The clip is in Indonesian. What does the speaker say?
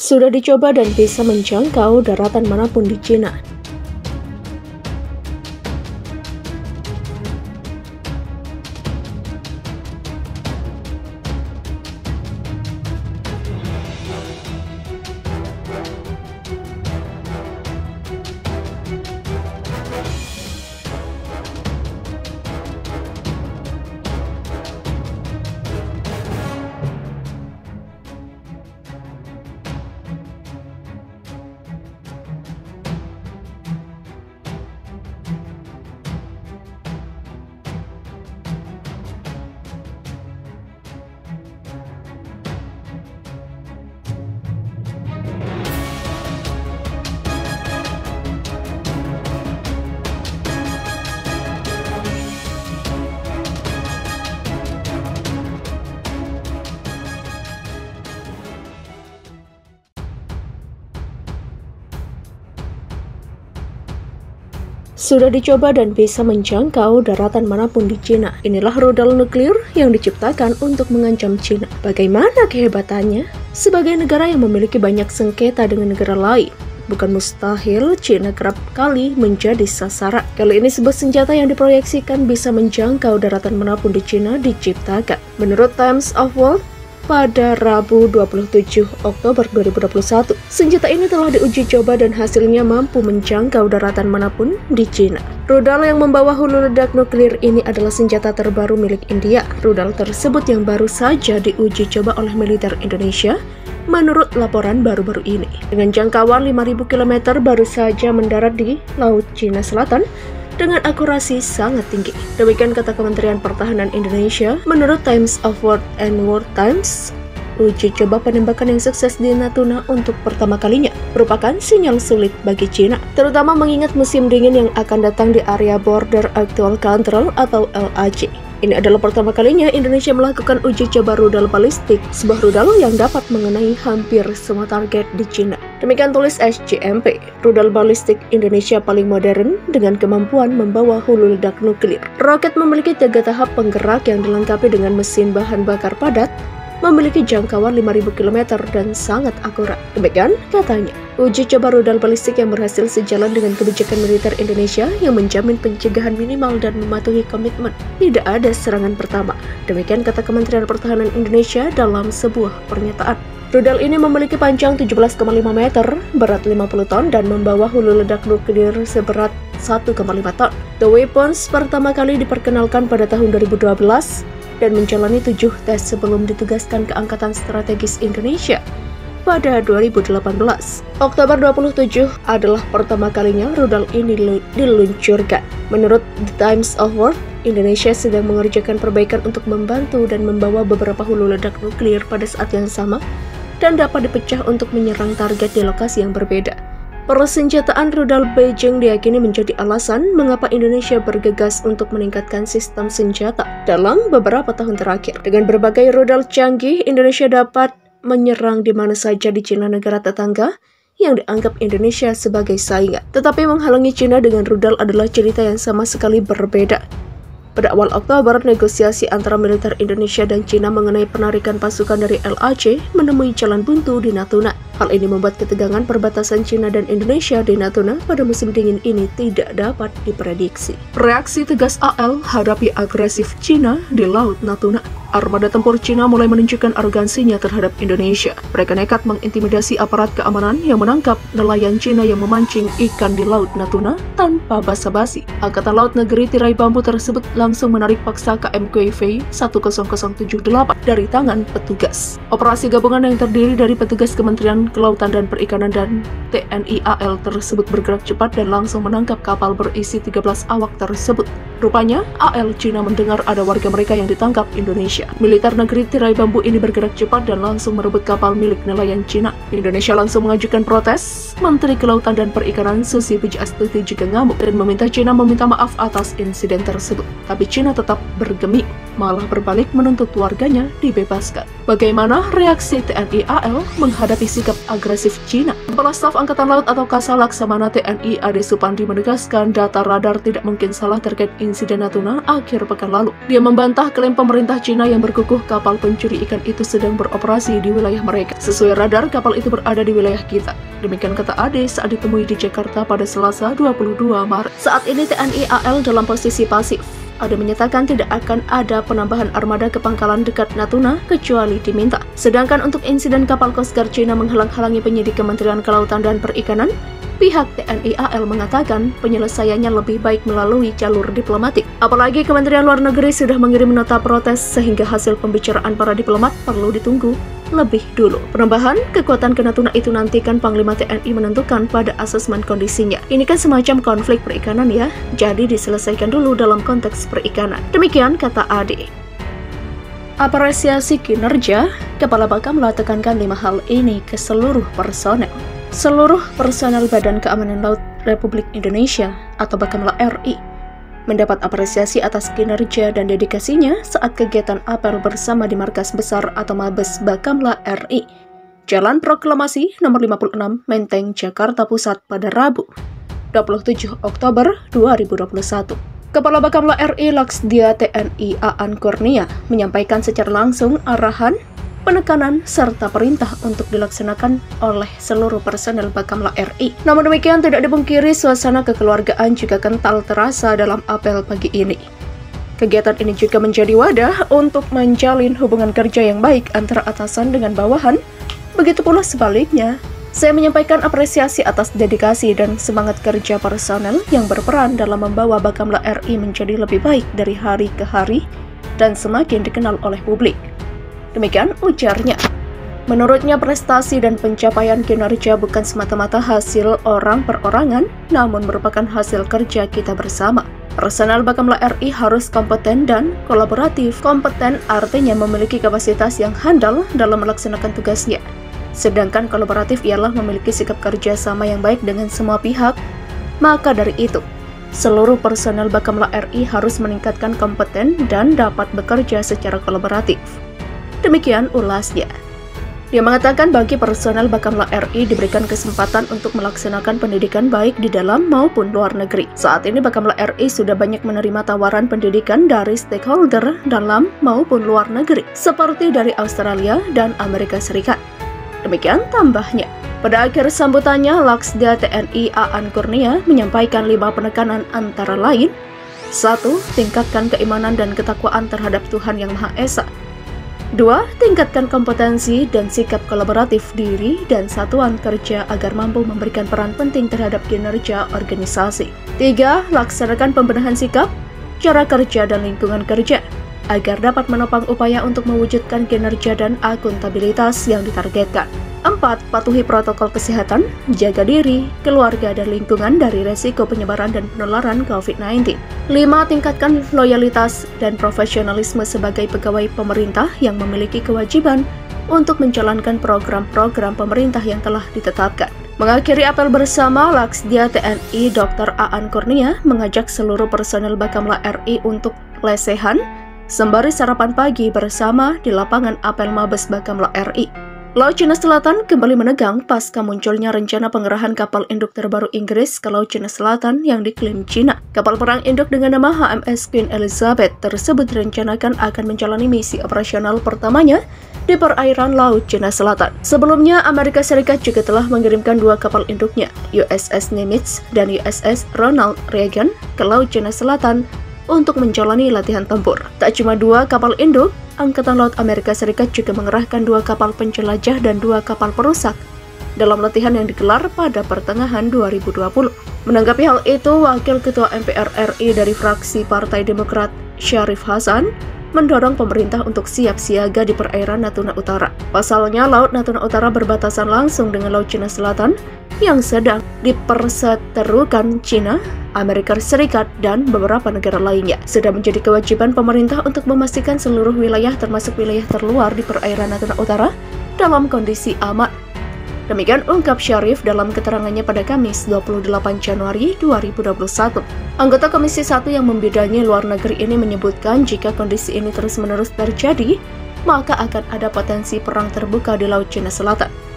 Sudah dicoba dan bisa menjangkau daratan manapun di Cina. Sudah dicoba dan bisa menjangkau daratan manapun di Cina. Inilah rudal nuklir yang diciptakan untuk mengancam Cina. Bagaimana kehebatannya? Sebagai negara yang memiliki banyak sengketa dengan negara lain, bukan mustahil Cina kerap kali menjadi sasaran. Kali ini sebuah senjata yang diproyeksikan bisa menjangkau daratan manapun di Cina diciptakan. Menurut Times of World, pada Rabu 27 Oktober 2021, senjata ini telah diuji coba dan hasilnya mampu menjangkau daratan manapun di Cina. Rudal yang membawa hulu ledak nuklir ini adalah senjata terbaru milik India. Rudal tersebut yang baru saja diuji coba oleh militer Indonesia menurut laporan baru-baru ini. Dengan jangkauan 5.000 km baru saja mendarat di Laut Cina Selatan dengan akurasi sangat tinggi. Demikian kata Kementerian Pertahanan Indonesia. Menurut Times of World and World Times, uji coba penembakan yang sukses di Natuna untuk pertama kalinya merupakan sinyal sulit bagi Cina, terutama mengingat musim dingin yang akan datang di area Border Actual Control atau LAC. Ini adalah pertama kalinya Indonesia melakukan uji coba rudal balistik, sebuah rudal yang dapat mengenai hampir semua target di Cina. Demikian tulis SCMP, rudal balistik Indonesia paling modern dengan kemampuan membawa hulu ledak nuklir. Roket memiliki 3 tahap penggerak yang dilengkapi dengan mesin bahan bakar padat, memiliki jangkauan 5.000 km dan sangat akurat. Demikian katanya. Uji coba rudal balistik yang berhasil sejalan dengan kebijakan militer Indonesia yang menjamin pencegahan minimal dan mematuhi komitmen. Tidak ada serangan pertama. Demikian kata Kementerian Pertahanan Indonesia dalam sebuah pernyataan. Rudal ini memiliki panjang 17,5 meter, berat 50 ton, dan membawa hulu ledak nuklir seberat 1,5 ton. The Weapons pertama kali diperkenalkan pada tahun 2012 dan menjalani 7 tes sebelum ditugaskan ke Angkatan Strategis Indonesia pada 2018. Oktober 27 adalah pertama kalinya rudal ini diluncurkan. Menurut The Times of World, Indonesia sedang mengerjakan perbaikan untuk membantu dan membawa beberapa hulu ledak nuklir pada saat yang sama dan dapat dipecah untuk menyerang target di lokasi yang berbeda. Persenjataan rudal Beijing diyakini menjadi alasan mengapa Indonesia bergegas untuk meningkatkan sistem senjata dalam beberapa tahun terakhir. Dengan berbagai rudal canggih, Indonesia dapat menyerang di mana saja di Cina, negara tetangga yang dianggap Indonesia sebagai saingan. Tetapi menghalangi Cina dengan rudal adalah cerita yang sama sekali berbeda. Pada awal Oktober, negosiasi antara militer Indonesia dan Cina mengenai penarikan pasukan dari LAC menemui jalan buntu di Natuna. Hal ini membuat ketegangan perbatasan Cina dan Indonesia di Natuna pada musim dingin ini tidak dapat diprediksi. Reaksi tegas AL hadapi agresif Cina di Laut Natuna. Armada tempur Cina mulai menunjukkan arogansinya terhadap Indonesia. Mereka nekat mengintimidasi aparat keamanan yang menangkap nelayan Cina yang memancing ikan di Laut Natuna tanpa basa-basi. Angkatan Laut Negeri Tirai Bambu tersebut langsung menarik paksa KMKV 10778 dari tangan petugas. Operasi gabungan yang terdiri dari petugas Kementerian Kelautan dan Perikanan dan TNI AL tersebut bergerak cepat dan langsung menangkap kapal berisi 13 awak tersebut. Rupanya, AL Cina mendengar ada warga mereka yang ditangkap Indonesia. Militer negeri Tirai Bambu ini bergerak cepat dan langsung merebut kapal milik nelayan Cina. Indonesia langsung mengajukan protes. Menteri Kelautan dan Perikanan Susi Pujiastuti juga ngamuk dan meminta Cina meminta maaf atas insiden tersebut. Tapi Cina tetap bergeming. malah berbalik menuntut warganya dibebaskan. Bagaimana reaksi TNI AL menghadapi sikap agresif Cina? Kepala Staf Angkatan Laut atau Kasal Laksamana TNI Ade Supandi menegaskan data radar tidak mungkin salah terkait insiden Natuna akhir pekan lalu. Dia membantah klaim pemerintah Cina yang berkukuh kapal pencuri ikan itu sedang beroperasi di wilayah mereka. Sesuai radar, kapal itu berada di wilayah kita. Demikian kata Ade saat ditemui di Jakarta pada Selasa 22 Maret. Saat ini TNI AL dalam posisi pasif. Ade menyatakan tidak akan ada penambahan armada ke pangkalan dekat Natuna kecuali diminta. Sedangkan untuk insiden kapal Coast Guard Cina menghalang-halangi penyidik Kementerian Kelautan dan Perikanan, pihak TNI AL mengatakan penyelesaiannya lebih baik melalui jalur diplomatik. Apalagi Kementerian Luar Negeri sudah mengirim nota protes sehingga hasil pembicaraan para diplomat perlu ditunggu lebih dulu. Penambahan kekuatan ke Natuna itu nantikan Panglima TNI menentukan pada asesmen kondisinya. Ini kan semacam konflik perikanan ya, jadi diselesaikan dulu dalam konteks perikanan. Demikian kata Ade. Apresiasi kinerja, Kepala Bakamla tekankan 5 hal ini ke seluruh personel. Seluruh personel Badan Keamanan Laut Republik Indonesia atau Bakamla RI mendapat apresiasi atas kinerja dan dedikasinya saat kegiatan apel bersama di Markas Besar atau Mabes Bakamla RI, Jalan Proklamasi nomor 56, Menteng, Jakarta Pusat pada Rabu, 27 Oktober 2021. Kepala Bakamla RI Laksdia TNI Aan Kurnia menyampaikan secara langsung arahan, penekanan, serta perintah untuk dilaksanakan oleh seluruh personel Bakamla RI. Namun demikian, tidak dipungkiri suasana kekeluargaan juga kental terasa dalam apel pagi ini. Kegiatan ini juga menjadi wadah untuk menjalin hubungan kerja yang baik antara atasan dengan bawahan. Begitu pula sebaliknya, saya menyampaikan apresiasi atas dedikasi dan semangat kerja personel yang berperan dalam membawa Bakamla RI menjadi lebih baik dari hari ke hari dan semakin dikenal oleh publik. Demikian ujarnya. Menurutnya prestasi dan pencapaian kinerja bukan semata-mata hasil orang perorangan, namun merupakan hasil kerja kita bersama. Personel Bakamla RI harus kompeten dan kolaboratif. Kompeten artinya memiliki kapasitas yang handal dalam melaksanakan tugasnya. Sedangkan kolaboratif ialah memiliki sikap kerja sama yang baik dengan semua pihak. Maka dari itu, seluruh personel Bakamla RI harus meningkatkan kompeten dan dapat bekerja secara kolaboratif. Demikian ulasnya. Dia mengatakan bagi personel Bakamla RI diberikan kesempatan untuk melaksanakan pendidikan baik di dalam maupun luar negeri. Saat ini Bakamla RI sudah banyak menerima tawaran pendidikan dari stakeholder dalam maupun luar negeri, seperti dari Australia dan Amerika Serikat. Demikian tambahnya. Pada akhir sambutannya, Laksdia TNI Aan Kurnia menyampaikan 5 penekanan antara lain: 1. Tingkatkan keimanan dan ketakwaan terhadap Tuhan Yang Maha Esa. 2. Tingkatkan kompetensi dan sikap kolaboratif diri dan satuan kerja agar mampu memberikan peran penting terhadap kinerja organisasi. 3. Laksanakan pembenahan sikap, cara kerja dan lingkungan kerja agar dapat menopang upaya untuk mewujudkan kinerja dan akuntabilitas yang ditargetkan. 4. Patuhi protokol kesehatan, jaga diri, keluarga, dan lingkungan dari resiko penyebaran dan penularan COVID-19. 5. Tingkatkan loyalitas dan profesionalisme sebagai pegawai pemerintah yang memiliki kewajiban untuk menjalankan program-program pemerintah yang telah ditetapkan. Mengakhiri apel bersama, Laksdia TNI Dr. Aan Kurnia mengajak seluruh personel Bakamla RI untuk lesehan sembari sarapan pagi bersama di lapangan apel Mabes Bakamla RI. Laut Cina Selatan kembali menegang pasca munculnya rencana pengerahan kapal induk terbaru Inggris ke Laut Cina Selatan yang diklaim Cina. Kapal perang induk dengan nama HMS Queen Elizabeth tersebut direncanakan akan menjalani misi operasional pertamanya di perairan Laut Cina Selatan. Sebelumnya, Amerika Serikat juga telah mengirimkan 2 kapal induknya, USS Nimitz dan USS Ronald Reagan, ke Laut Cina Selatan untuk menjalani latihan tempur. Tak cuma 2 kapal induk, Angkatan Laut Amerika Serikat juga mengerahkan 2 kapal penjelajah dan 2 kapal perusak dalam latihan yang digelar pada pertengahan 2020. Menanggapi hal itu, Wakil Ketua MPR RI dari fraksi Partai Demokrat, Syarif Hasan, mendorong pemerintah untuk siap siaga di perairan Natuna Utara. Pasalnya, Laut Natuna Utara berbatasan langsung dengan Laut Cina Selatan yang sedang diperseterukan Cina, Amerika Serikat, dan beberapa negara lainnya. Sudah menjadi kewajiban pemerintah untuk memastikan seluruh wilayah termasuk wilayah terluar di perairan Natuna Utara dalam kondisi aman. Demikian ungkap Syarif dalam keterangannya pada Kamis 28 Januari 2021. Anggota Komisi 1 yang membidangi luar negeri ini menyebutkan jika kondisi ini terus-menerus terjadi, maka akan ada potensi perang terbuka di Laut Cina Selatan.